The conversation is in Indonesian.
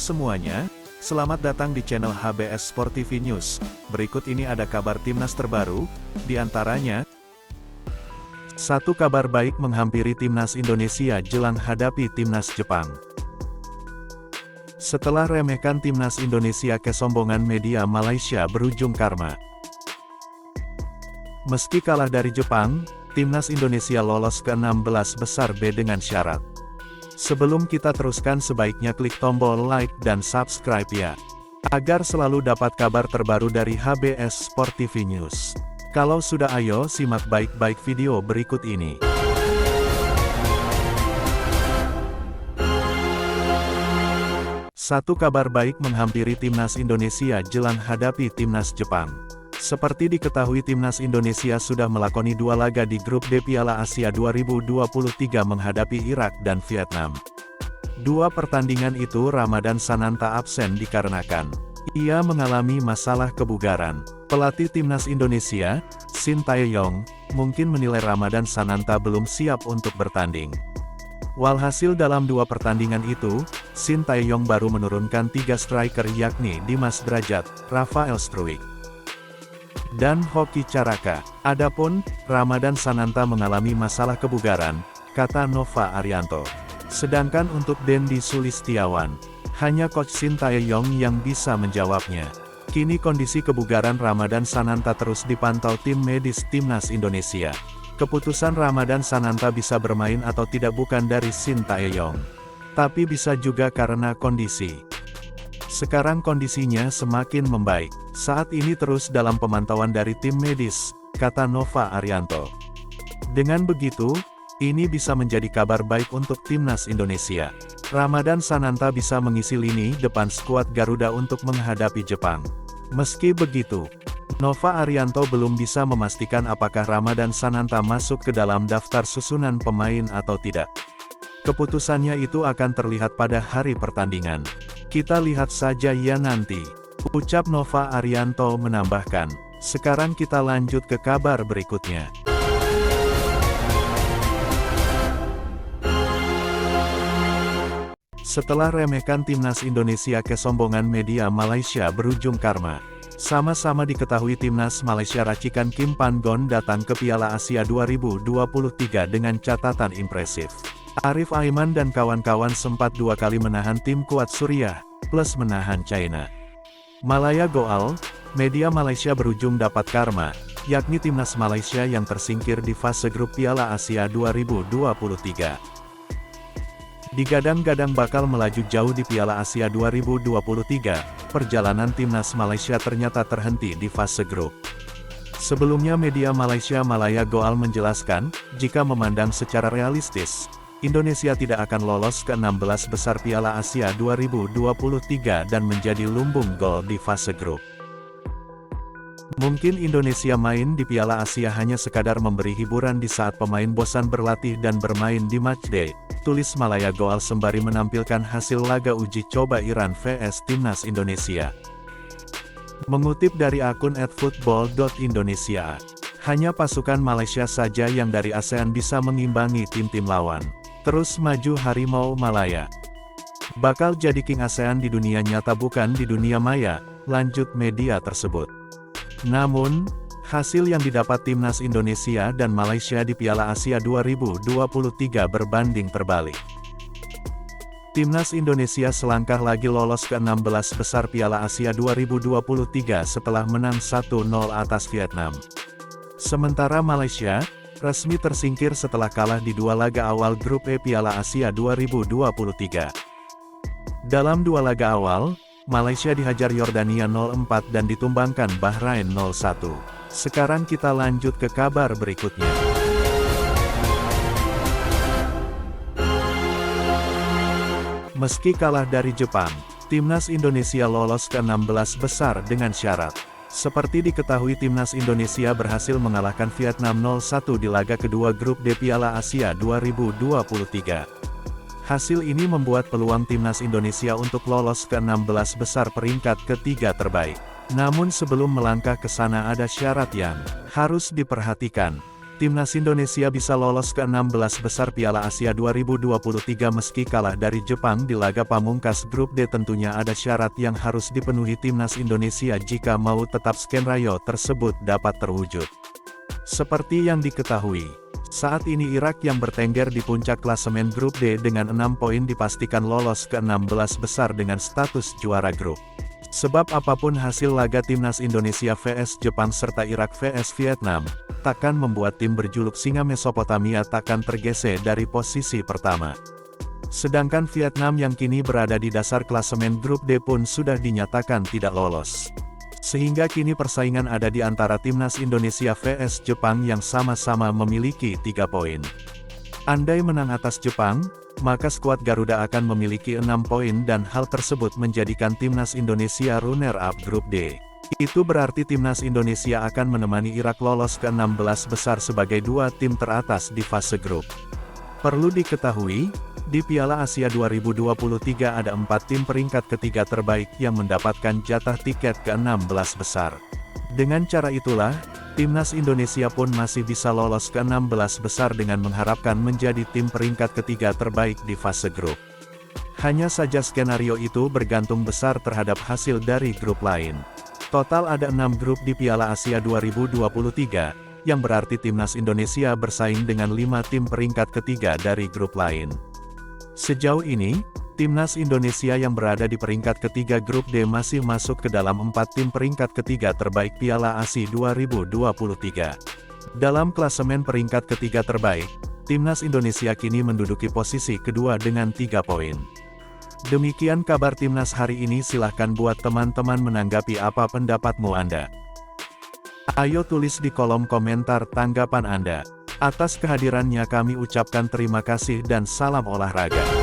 semuanya, selamat datang di channel HBS Sport TV News. Berikut ini ada kabar timnas terbaru, di antaranya, satu kabar baik menghampiri timnas Indonesia jelang hadapi timnas Jepang. Setelah remehkan timnas Indonesia, kesombongan media Malaysia berujung karma. Meski kalah dari Jepang, timnas Indonesia lolos ke 16 besar B dengan syarat. Sebelum kita teruskan, sebaiknya klik tombol like dan subscribe ya, agar selalu dapat kabar terbaru dari HBS Sport TV News. Kalau sudah, ayo simak baik-baik video berikut ini. Satu kabar baik menghampiri timnas Indonesia jelang hadapi timnas Jepang. Seperti diketahui, timnas Indonesia sudah melakoni 2 laga di grup D Piala Asia 2023 menghadapi Irak dan Vietnam. 2 pertandingan itu Ramadan Sananta absen dikarenakan ia mengalami masalah kebugaran. Pelatih timnas Indonesia, Shin Tae-yong, mungkin menilai Ramadan Sananta belum siap untuk bertanding. Walhasil dalam 2 pertandingan itu, Shin Tae-yong baru menurunkan 3 striker, yakni Dimas Drajat, Rafael Struijk, dan Hoki Caraka. Adapun Ramadan Sananta mengalami masalah kebugaran, kata Nova Arianto. Sedangkan untuk Dendi Sulistiawan, hanya coach Shin Tae-yong yang bisa menjawabnya. Kini kondisi kebugaran Ramadan Sananta terus dipantau tim medis timnas Indonesia. Keputusan Ramadan Sananta bisa bermain atau tidak bukan dari Shin Tae-yong, tapi bisa juga karena kondisi. Sekarang kondisinya semakin membaik. Saat ini terus dalam pemantauan dari tim medis, kata Nova Arianto. Dengan begitu, ini bisa menjadi kabar baik untuk timnas Indonesia. Ramadan Sananta bisa mengisi lini depan skuad Garuda untuk menghadapi Jepang. Meski begitu, Nova Arianto belum bisa memastikan apakah Ramadan Sananta masuk ke dalam daftar susunan pemain atau tidak. Keputusannya itu akan terlihat pada hari pertandingan. Kita lihat saja ya nanti, ucap Nova Arianto menambahkan. Sekarang kita lanjut ke kabar berikutnya. Setelah remehkan timnas Indonesia, kesombongan media Malaysia berujung karma. Sama-sama diketahui timnas Malaysia racikan Kim Pan-gon datang ke Piala Asia 2023 dengan catatan impresif. Arif Aiman dan kawan-kawan sempat 2 kali menahan tim kuat Suriah, plus menahan China. Malaya Goal, media Malaysia berujung dapat karma, yakni timnas Malaysia yang tersingkir di fase grup Piala Asia 2023. Digadang-gadang bakal melaju jauh di Piala Asia 2023, perjalanan timnas Malaysia ternyata terhenti di fase grup. Sebelumnya media Malaysia Malaya Goal menjelaskan, jika memandang secara realistis, Indonesia tidak akan lolos ke 16 besar Piala Asia 2023 dan menjadi lumbung gol di fase grup. Mungkin Indonesia main di Piala Asia hanya sekadar memberi hiburan di saat pemain bosan berlatih dan bermain di matchday, tulis Malaya Goal sembari menampilkan hasil laga uji coba Iran vs Timnas Indonesia. Mengutip dari akun @football.indonesia, hanya pasukan Malaysia saja yang dari ASEAN bisa mengimbangi tim-tim lawan. Terus maju Harimau Malaya bakal jadi king ASEAN di dunia nyata bukan di dunia maya, lanjut media tersebut. Namun, hasil yang didapat timnas Indonesia dan Malaysia di Piala Asia 2023 berbanding terbalik. Timnas Indonesia selangkah lagi lolos ke 16 besar Piala Asia 2023 setelah menang 1-0 atas Vietnam. Sementara Malaysia resmi tersingkir setelah kalah di 2 laga awal grup E Piala Asia 2023. Dalam 2 laga awal, Malaysia dihajar Yordania 0-4 dan ditumbangkan Bahrain 0-1. Sekarang kita lanjut ke kabar berikutnya. Meski kalah dari Jepang, timnas Indonesia lolos ke 16 besar dengan syarat. Seperti diketahui, timnas Indonesia berhasil mengalahkan Vietnam 0-1 di laga kedua grup D Piala Asia 2023. Hasil ini membuat peluang timnas Indonesia untuk lolos ke 16 besar peringkat ketiga terbaik. Namun sebelum melangkah ke sana ada syarat yang harus diperhatikan. Timnas Indonesia bisa lolos ke 16 besar Piala Asia 2023 meski kalah dari Jepang di laga pamungkas grup D. Tentunya ada syarat yang harus dipenuhi Timnas Indonesia jika mau tetap skenario tersebut dapat terwujud. Seperti yang diketahui, saat ini Irak yang bertengger di puncak klasemen grup D dengan 6 poin dipastikan lolos ke 16 besar dengan status juara grup. Sebab apapun hasil laga Timnas Indonesia vs Jepang serta Irak vs Vietnam, takkan membuat tim berjuluk Singa Mesopotamia takkan tergeser dari posisi pertama. Sedangkan Vietnam yang kini berada di dasar klasemen grup D pun sudah dinyatakan tidak lolos. Sehingga kini persaingan ada di antara Timnas Indonesia vs Jepang yang sama-sama memiliki 3 poin. Andai menang atas Jepang, maka skuad Garuda akan memiliki 6 poin dan hal tersebut menjadikan Timnas Indonesia runner-up grup D. Itu berarti Timnas Indonesia akan menemani Irak lolos ke 16 besar sebagai 2 tim teratas di fase grup. Perlu diketahui, di Piala Asia 2023 ada 4 tim peringkat ketiga terbaik yang mendapatkan jatah tiket ke 16 besar. Dengan cara itulah, Timnas Indonesia pun masih bisa lolos ke 16 besar dengan mengharapkan menjadi tim peringkat ketiga terbaik di fase grup. Hanya saja skenario itu bergantung besar terhadap hasil dari grup lain. Total ada 6 grup di Piala Asia 2023, yang berarti Timnas Indonesia bersaing dengan 5 tim peringkat ketiga dari grup lain. Sejauh ini, Timnas Indonesia yang berada di peringkat ketiga grup D masih masuk ke dalam 4 tim peringkat ketiga terbaik Piala Asia 2023. Dalam klasemen peringkat ketiga terbaik, Timnas Indonesia kini menduduki posisi kedua dengan 3 poin. Demikian kabar Timnas hari ini, silahkan buat teman-teman menanggapi apa pendapatmu Anda. Ayo tulis di kolom komentar tanggapan Anda. Atas kehadirannya kami ucapkan terima kasih dan salam olahraga.